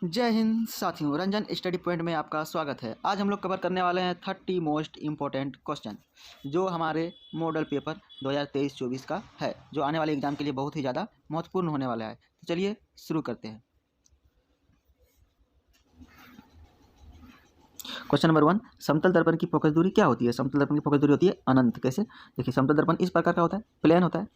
जय हिंद साथियों, Ranjan study point में आपका स्वागत है। आज हम लोग कवर करने वाले हैं 30 मोस्ट इम्पोर्टेंट क्वेश्चन जो हमारे मॉडल पेपर 2023-24 का है, जो आने वाले एग्जाम के लिए बहुत ही ज़्यादा महत्वपूर्ण होने वाला है। तो चलिए शुरू करते हैं। क्वेश्चन नंबर 1, समतल दर्पण की फोकस दूरी क्या होती है? समतल दर्पण की फोकस दूरी होती है अनंत। कैसे? देखिए, समतल दर्पण इस प्रकार का होता है, प्लेन होता है,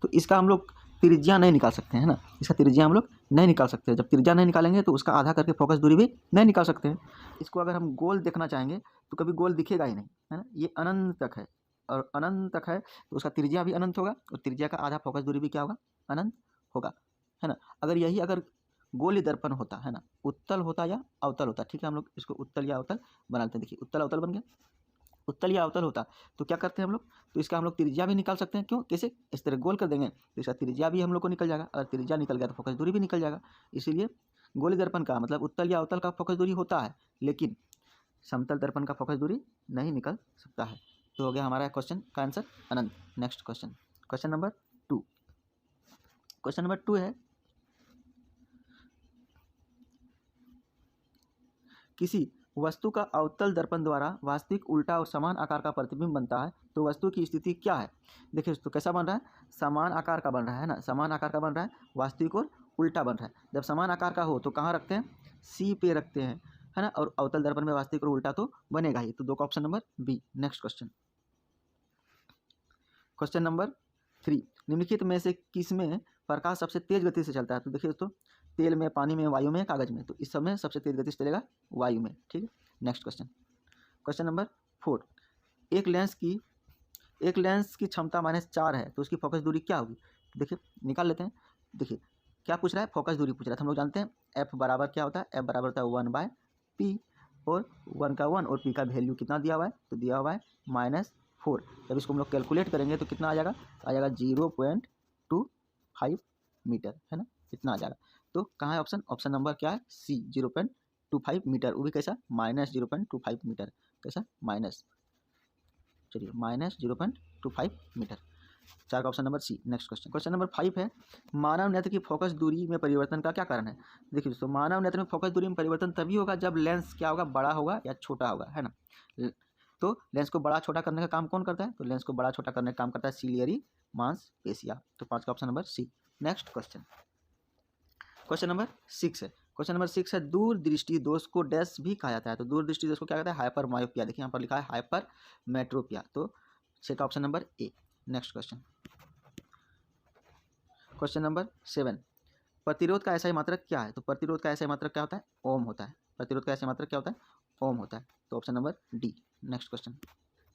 तो इसका हम लोग त्रिज्या नहीं निकाल सकते हैं ना, इसका त्रिज्या हम लोग नहीं निकाल सकते। जब त्रिज्या नहीं निकालेंगे तो उसका आधा करके फोकस दूरी भी नहीं निकाल सकते हैं। इसको अगर हम गोल देखना चाहेंगे तो कभी गोल दिखेगा ही नहीं, है ना। ये अनंत तक है और अनंत तक है तो उसका त्रिज्या भी अनंत होगा और त्रिज्या का आधा फोकस दूरी भी क्या होगा? अनंत होगा, है ना। अगर गोली दर्पण होता है ना, उत्तल होता या अवतल होता, ठीक है, हम लोग इसको उत्तल या अवतल बना लेते हैं। देखिए, उत्तल अवतल बन गया। उत्तल या अवतल होता तो क्या करते हैं हम लोग? तो इसका हम लोग त्रिज्या भी निकाल सकते हैं। क्यों? कैसे? इस तरह गोल कर देंगे तो इसका त्रिज्या भी हम लोग को निकल जाएगा। अगर त्रिज्या निकल गया तो फोकस दूरी भी निकल जाएगा। इसीलिए गोली दर्पण का मतलब उत्तल या अवतल का फोकस दूरी होता है, लेकिन समतल दर्पण का फोकस दूरी नहीं निकल सकता है। तो हो गया हमारा क्वेश्चन का आंसर अनंत। Next question, question number 2। Question number 2 है, किसी वस्तु का अवतल दर्पण द्वारा वास्तविक उल्टा और समान आकार का प्रतिबिंब बनता है तो वस्तु की स्थिति क्या है? देखिए दोस्तों, कैसा बन रहा है? समान आकार का बन रहा है ना, समान आकार का बन रहा है, वास्तविक और उल्टा बन रहा है। जब समान आकार का हो तो कहाँ रखते हैं? सी पे रखते हैं, है ना। और अवतल दर्पण में वास्तविक और उल्टा तो बनेगा ही, तो 2 का option number B. Next question, question number 3, निम्नलिखित में से किसमें प्रकाश सबसे तेज गति से चलता है? तो देखिए दोस्तों, तेल में, पानी में, वायु में, कागज में, तो इस सब में सबसे तेज गति से चलेगा वायु में, ठीक है। नेक्स्ट क्वेश्चन, क्वेश्चन नंबर 4, एक लेंस की क्षमता -4 है तो उसकी फोकस दूरी क्या होगी? देखिए, निकाल लेते हैं। देखिए, क्या पूछ रहा है? फोकस दूरी पूछ रहा है। तो हम लोग जानते हैं एफ बराबर क्या होता है? एफ बराबर होता है 1/p, और 1 का 1 और p का वैल्यू कितना दिया हुआ है? तो दिया हुआ है -4। जब इसको हम लोग कैलकुलेट करेंगे तो कितना आ जाएगा? आ जाएगा 0.25 मीटर, है ना, इतना आ जाएगा। तो कहाँ है ऑप्शन? ऑप्शन नंबर क्या है? सी, 0.25 मीटर। वो भी कैसा? -0.25 मीटर। कैसा? माइनस, चलिए, -0.25 मीटर। 4 का option number C. Next question, question number 5 है, मानव नेत्र की फोकस दूरी में परिवर्तन का क्या कारण है? देखिए दोस्तों, मानव नेत्र में फोकस दूरी में परिवर्तन तभी होगा जब लेंस क्या होगा? बड़ा होगा या छोटा होगा, है ना। तो लेंस को बड़ा छोटा करने का काम कौन करता है? तो लेंस को बड़ा छोटा करने का काम करता है सिलियरी मांसपेशियां। तो 5 का option number C. Next question, question number 6 है। क्वेश्चन नंबर 6 है, दूरदृष्टि दोष को डैश भी कहा जाता है। तो दूरदृष्टि दोष को क्या कहता है? Hyper myopia. देखिए यहाँ पर लिखा है हाइपर मेट्रोपिया। तो 6 का option number A. Next question, question number 7, प्रतिरोध का ऐसा मात्रक क्या है? तो प्रतिरोध का ऐसा मात्रक क्या होता है? ओम होता है। प्रतिरोध का ऐसा मात्रक क्या होता है? ओम होता है। तो option number D. Next question,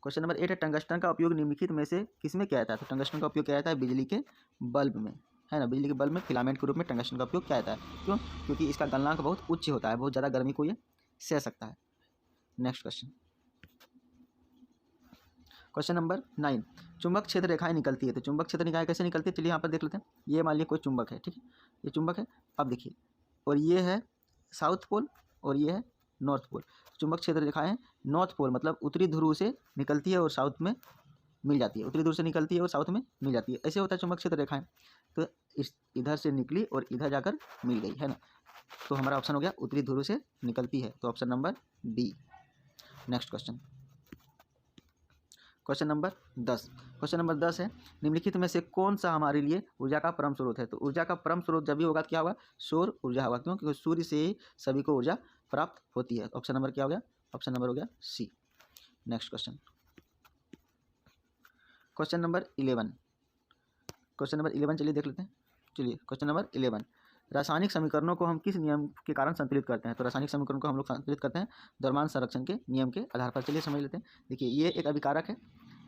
question number 8 है, टंगस्टन का उपयोग निम्नलिखित में से किसमें किया जाता है? तो टंगस्टन का उपयोग किया जाता है बिजली के बल्ब में, है ना। बिजली के बल्ब में फिलामेंट के रूप में टंगस्टन का उपयोग किया जाता है। क्यों? क्योंकि इसका गलनांक बहुत उच्च होता है, बहुत ज़्यादा गर्मी को ये सह सकता है। नेक्स्ट क्वेश्चन, क्वेश्चन नंबर 9, चुंबक क्षेत्र रेखाएं निकलती है। तो चुंबक क्षेत्र रेखाएं कैसे निकलती है? चलिए यहाँ पर देख लेते हैं। ये मान लीजिए कोई चुंबक है, ठीक है, ये चुंबक है। अब देखिए, और ये है साउथ पोल और ये है नॉर्थ पोल। चुंबक क्षेत्र रेखाएं नॉर्थ पोल मतलब उत्तरी ध्रुव से निकलती है और साउथ में मिल जाती है, उत्तरी ध्रुव से निकलती है और साउथ में मिल जाती है। ऐसे होता है चुंबक क्षेत्र रेखाएं। तो इस इधर से निकली और इधर जाकर मिल गई, है ना। तो हमारा ऑप्शन हो गया उत्तरी ध्रुव से निकलती है, तो option number D. Next question, question number 10। Question number 10 है, निम्नलिखित में से कौन सा हमारे लिए ऊर्जा का परम स्रोत है? तो ऊर्जा का परम स्रोत जब भी होगा तो क्या होगा? सौर ऊर्जा होगा। क्यों? क्योंकि सूर्य से ही सभी को ऊर्जा प्राप्त होती है। ऑप्शन नंबर क्या हो गया? ऑप्शन नंबर हो गया C. Next question, question number 11। Question number 11 चलिए देख लेते हैं। चलिए, क्वेश्चन नंबर 11, रासायनिक समीकरणों को हम किस नियम के कारण संतुलित करते हैं? तो रासायनिक समीकरणों को हम लोग संतुलित करते हैं द्रव्यमान संरक्षण के नियम के आधार पर। चलिए समझ लेते हैं। देखिए, ये एक अभिकारक है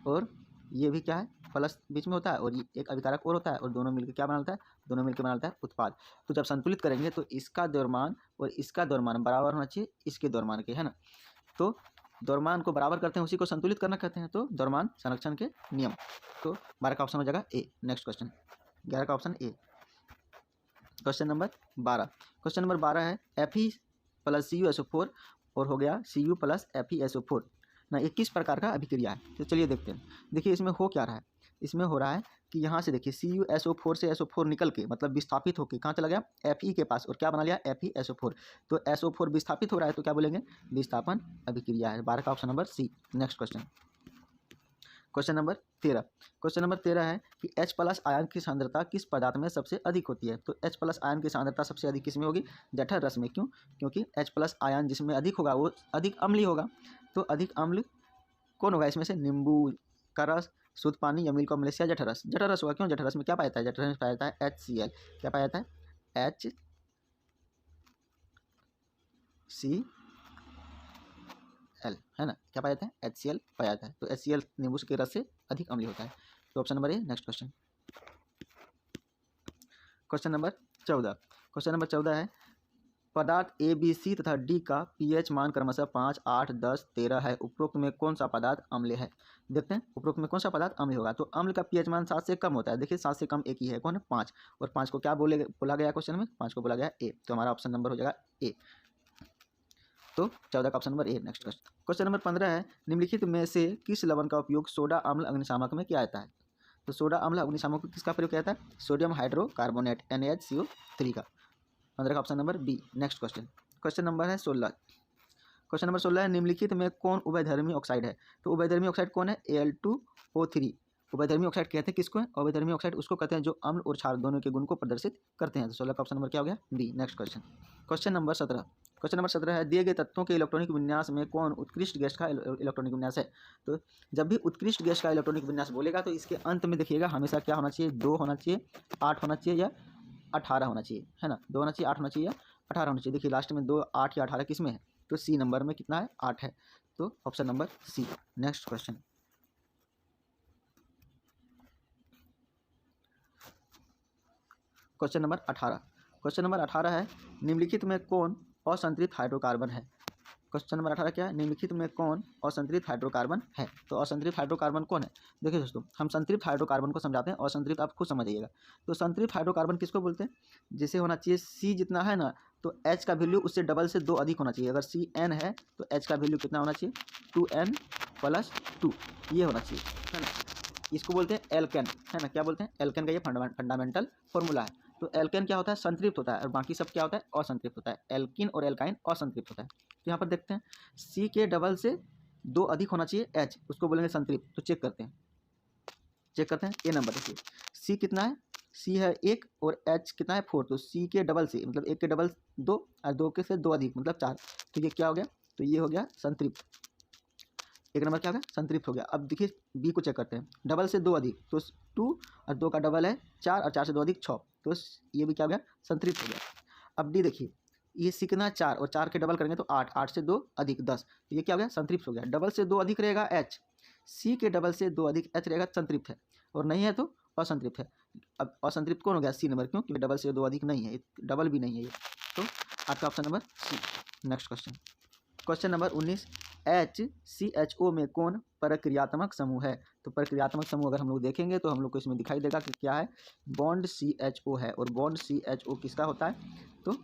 और ये भी क्या है? प्लस बीच में होता है, और ये एक अभिकारक और होता है, और दोनों मिलकर क्या बनाता है? दोनों मिलकर बनाता है उत्पाद। तो जब संतुलित करेंगे तो इसका द्रव्यमान और इसका द्रव्यमान बराबर होना चाहिए इसके द्रव्यमान के, है ना। तो द्रव्यमान को बराबर करते हैं, उसी को संतुलित करना कहते हैं। तो द्रव्यमान संरक्षण के नियम। तो 12 का ऑप्शन हो जाएगा ए। नेक्स्ट क्वेश्चन, 11 का option A. Question number 12। Question number 12 है, Fe + CuSO4 और हो गया Cu + FeSO4 ना, ये किस प्रकार का अभिक्रिया है? तो चलिए देखते हैं। देखिए, इसमें हो क्या रहा है? इसमें हो रहा है कि यहाँ से देखिए CuSO4 से SO4 निकल के मतलब विस्थापित होकर कहाँ चला गया Fe के पास और क्या बना लिया FeSO4। तो SO4 विस्थापित हो रहा है तो क्या बोलेंगे विस्थापन अभिक्रिया है। 12 का option number C. Next question, question number 13। Question number 13 है कि H+ आयन की सांद्रता किस पदार्थ में सबसे अधिक होती है। तो H+ आयन की सांद्रता सबसे अधिक किस में होगी जठर रस में। क्यों? क्योंकि H+ आयन जिसमें अधिक होगा वो अधिक अम्लीय होगा। तो अधिक अम्ल कौन होगा इसमें से, नींबू का रस, शुद्ध पानी या मिल्क ऑफ मलेशिया, जठर रस। जठर रस होगा। क्यों? जठर रस में क्या पाया जाता है, जठर रस में पाया जाता है HCl। क्या पाया जाता है HCl, है ना, क्या पाया जाता है HCl पाया जाता है। तो HCl नींबू के रस से अधिक अम्लीय होता है। तो option number A. Next question, question number 14। Question number 14 है पदार्थ A, B, C तथा D का pH मान क्रमशः 5, 8, 10, 13 है। उपरोक्त में कौन सा पदार्थ अम्लीय है। देखते हैं उपरोक्त में कौन सा पदार्थ अम्लीय होगा। तो अम्ल का pH मान 7 से कम होता है। देखिए 7 से कम एक ही है, कौन है 5। और 5 को क्या बोला गया क्वेश्चन में, 5 को बोला गया A। तो हमारा ऑप्शन नंबर हो जाएगा A। तो 14 का option number A। Next question, question number 15 है निम्नलिखित में से किस लवण का उपयोग सोडा अम्ल अग्निशामक में किया जाता है। तो सोडा अम्ल अग्निशामक में किसका प्रयोग किया जाता है, सोडियम हाइड्रोकार्बोनेट NaHCO3 का। 15 का option number B. Next question, question number है 16। क्वेश्चन नंबर 16 है निम्नलिखित में कौन उभयधर्मी ऑक्साइड है। तो उभयधर्मी ऑक्साइड कौन है, Al2O3। उभयधर्मी ऑक्साइड कहते हैं किसको है, उभयधर्मी ऑक्साइड उसको कहते हैं जो अम्ल और क्षार दोनों के गुण को प्रदर्शित करते हैं। तो 16 का ऑप्शन नंबर क्या हो गया B. Next question, question number 17। Question number 17 है दिए गए तत्वों के इलेक्ट्रॉनिक विन्यास में कौन उत्कृष्ट गैस का इलेक्ट्रॉनिक विन्यास है। तो जब भी उत्कृष्ट गैस का इलेक्ट्रॉनिक विन्यास बोलेगा तो इसके अंत में देखिएगा हमेशा क्या होना चाहिए, 2 होना चाहिए, 8 होना चाहिए या 18 होना चाहिए, है ना। 2 होना चाहिए, 8 होना चाहिए या 18 होना चाहिए। देखिए लास्ट में 2, 8 या 18 किस में है, तो सी नंबर में कितना है 8 है। तो option number C. Next question, question number 18। Question number 18 है निम्नलिखित में कौन असंतृप्त हाइड्रोकार्बन है। क्वेश्चन नंबर 18 क्या है, निम्नलिखित में कौन असंतृप्त हाइड्रोकार्बन है। तो असंतृप्त हाइड्रोकार्बन कौन है। देखिए दोस्तों हम संतृप्त हाइड्रोकार्बन को समझाते हैं, असंतृप्त आप खुद समझ जाइएगा। तो संतृप्त हाइड्रोकार्बन किसको बोलते हैं, जैसे होना चाहिए C जितना है ना तो H का वैल्यू उससे डबल से 2 अधिक होना चाहिए। अगर CN है तो H का वैल्यू कितना होना चाहिए 2N+2 ये होना चाहिए, है ना। इसको बोलते हैं एल्केन, है ना। क्या बोलते हैं एल्केन का ये फंडामेंटल फॉर्मूला है। तो एल्केन क्या होता है संतृप्त होता है और बाकी सब क्या होता है असंतृप्त होता है। एल्किन और एल्काइन असंतृप्त होता है। तो यहाँ पर देखते हैं C के डबल से 2 अधिक होना चाहिए H, उसको बोलेंगे संतृप्त। तो चेक करते हैं ए नंबर देखिए C कितना है, C है 1 और H कितना है 4। तो C के डबल से मतलब 1 के डबल 2 और 2 के से 2 अधिक मतलब 4। तो ये क्या हो गया, तो ये हो गया संतृप्त। एक नंबर क्या हो गया संतृप्त हो गया। अब देखिए बी को चेक करते हैं, डबल से 2 अधिक तो 2 और 2 का डबल है 4 और 4 से 2 अधिक 6। तो ये भी क्या हो गया संतृप्त हो गया। अब डी देखिए ये C कितना 4 और 4 के डबल करेंगे तो 8, 8 से 2 अधिक 10। तो ये क्या हो गया संतृप्त हो गया। डबल से 2 अधिक रहेगा H, C के डबल से 2 अधिक H रहेगा संतृप्त है, और नहीं है तो असंतृप्त है। अब असंतृप्त कौन हो गया C नंबर, क्यों क्योंकि डबल से 2 अधिक नहीं है, डबल भी नहीं है ये। तो आपका option number C। Next question, question number 19 HCHO में कौन प्रक्रियात्मक समूह है। तो प्रक्रियात्मक समूह अगर हम लोग देखेंगे तो हम लोग को इसमें दिखाई देगा कि क्या है बॉन्ड CHO है। और बॉन्ड CHO किसका होता है, तो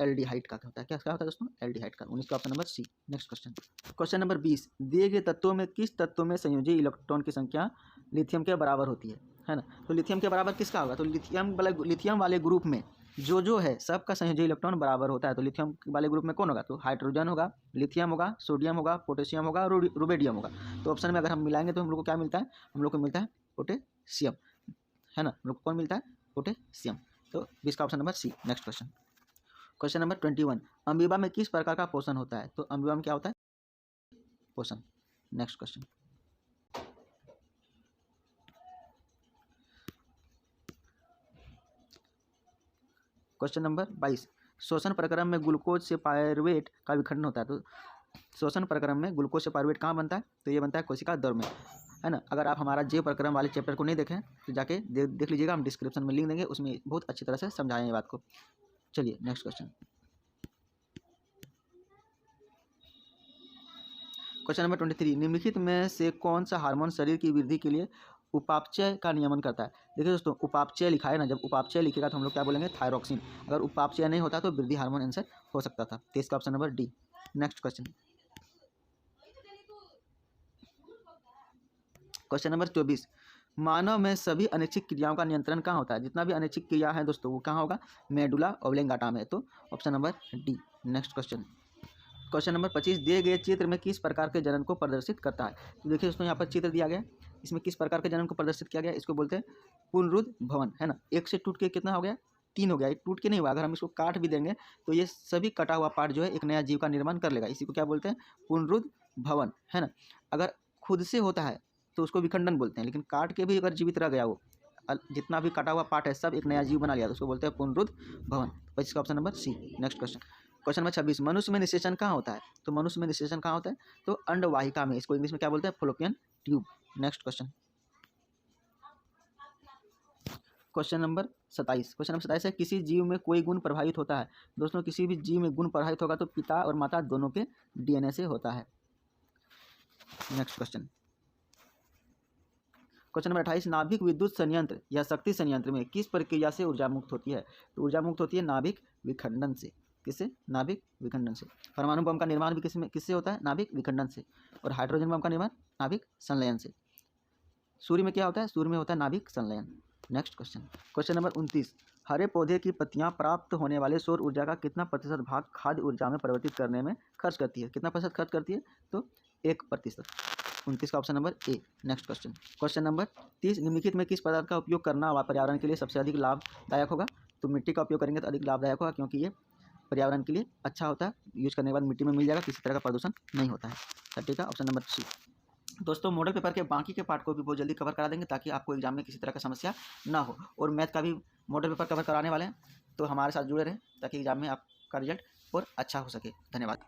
एल्डिहाइड का होता है। क्या होता है दोस्तों एल्डिहाइड का। 19 का option number C. Next question, question number 20 दिए गए तत्वों में किस तत्व में संयोजी इलेक्ट्रॉन की संख्या लिथियम के बराबर होती है ना। तो लिथियम के बराबर किसका होगा, तो लिथियम वाले ग्रुप में जो है सबका संयोजी इलेक्ट्रॉन बराबर होता है। तो लिथियम वाले ग्रुप में कौन होगा, तो हाइड्रोजन होगा, लिथियम होगा, सोडियम होगा, पोटेशियम होगा, रुबेडियम होगा। तो ऑप्शन में अगर हम मिलाएंगे तो हम लोग को क्या मिलता है, हम लोग को मिलता है पोटेशियम, है ना। हम लोग को कौन मिलता है पोटेशियम। तो 20 का option number C. Next question, question number 21 amoeba में किस प्रकार का पोषण होता है। तो अमीबा में क्या होता है पोषण। नेक्स्ट क्वेश्चन, क्वेश्चन नंबर 22 श्वसन प्रक्रम में ग्लूकोज से पायरुवेट का विखंडन होता है। तो श्वसन प्रक्रम में ग्लूकोज से पायरुवेट कहाँ बनता है, तो ये बनता है कोशिका द्रव में, है ना। अगर आप हमारा जे प्रक्रम वाले चैप्टर को नहीं देखें तो जाके देख लीजिएगा, हम डिस्क्रिप्शन में लिंक देंगे, उसमें बहुत अच्छी तरह से समझाएं ये बात को। चलिए नेक्स्ट क्वेश्चन, क्वेश्चन नंबर 23 निम्नलिखित में से कौन सा हार्मोन शरीर की वृद्धि के लिए उपापचय का नियमन करता है। देखिए दोस्तों उपापचय लिखा है ना, जब उपापचय लिखेगा तो हम लोग क्या बोलेंगे थायरॉक्सिन। अगर उपापचय नहीं होता तो वृद्धि हार्मोन आंसर हो सकता था। तो इसका option number D. Next question, question number 24 मानव में सभी अनैच्छिक क्रियाओं का नियंत्रण कहाँ होता है? जितना भी अनैच्छिक क्रिया है दोस्तों वो कहाँ होगा? मेडुला ऑब्लिंगाटा में। तो option number D. Next question, question number 25, दिए गए चित्र में किस प्रकार के जनन को प्रदर्शित करता है? तो देखिए दोस्तों यहाँ पर चित्र दिया गया है, इसमें किस प्रकार के जनन को प्रदर्शित किया गया है? इसको बोलते हैं पुनरुद्ध भवन, है ना। एक से टूट के कितना हो गया? 3 हो गया। ये टूट के नहीं हुआ, अगर हम इसको काट भी देंगे तो ये सभी कटा हुआ पार्ट जो है एक नया जीव का निर्माण कर लेगा। इसी को क्या बोलते हैं? पुनरुद्ध भवन, है ना। अगर खुद से होता है तो उसको विखंडन बोलते हैं, लेकिन काट के भी अगर जीवित रह गया वो, जितना भी कटा हुआ पार्ट है सब एक नया जीव बना लिया तो उसको बोलते हैं पुनरुद्ध भवन। तो इसका option number C. Next question, question number 26, मनुष्य में निषेचन कहाँ होता है? तो मनुष्य में निषेचन कहाँ होता है? तो अंडवाहिका में। इसको इंग्लिश में क्या बोलते हैं? Fallopian tube. Next question, question number 27, question number 27 है, किसी जीव में कोई गुण प्रभावित होता है? दोस्तों किसी भी जीव में गुण प्रभावित होगा तो पिता और माता दोनों के डीएनए से होता है। नेक्स्ट क्वेश्चन, क्वेश्चन नंबर 28, नाभिक विद्युत संयंत्र या शक्ति संयंत्र में किस प्रक्रिया से ऊर्जा मुक्त होती है? तो ऊर्जा मुक्त होती है नाभिक विखंडन से। किससे? नाभिक विखंडन से। परमाणु बम का निर्माण भी किससे होता है? नाभिक विखंडन से। और हाइड्रोजन बम का निर्माण नाभिक संलयन से। सूर्य में क्या होता है? सूर्य में होता है नाभिक संलयन। नेक्स्ट क्वेश्चन, क्वेश्चन नंबर 29, हरे पौधे की पत्तियां प्राप्त होने वाले सौर ऊर्जा का कितना प्रतिशत भाग खाद्य ऊर्जा में परिवर्तित करने में खर्च करती है? कितना प्रतिशत खर्च करती है? तो 1%। 29 का option number A. Next question, question number 30, निम्नलिखित में किस पदार्थ का उपयोग करना पर्यावरण के लिए सबसे अधिक लाभदायक होगा? तो मिट्टी का उपयोग करेंगे तो अधिक लाभदायक होगा, क्योंकि ये पर्यावरण के लिए अच्छा होता है। यूज करने के बाद मिट्टी में मिल जाएगा, किसी तरह का प्रदूषण नहीं होता है। 30 का ऑप्शन नंबर सी। दोस्तों मॉडल पेपर के बाकी के पार्ट को भी बहुत जल्दी कवर करा देंगे ताकि आपको एग्जाम में किसी तरह का समस्या ना हो। और मैथ का भी मॉडल पेपर कवर कराने वाले हैं, तो हमारे साथ जुड़े रहें ताकि एग्जाम में आपका रिजल्ट और अच्छा हो सके। धन्यवाद।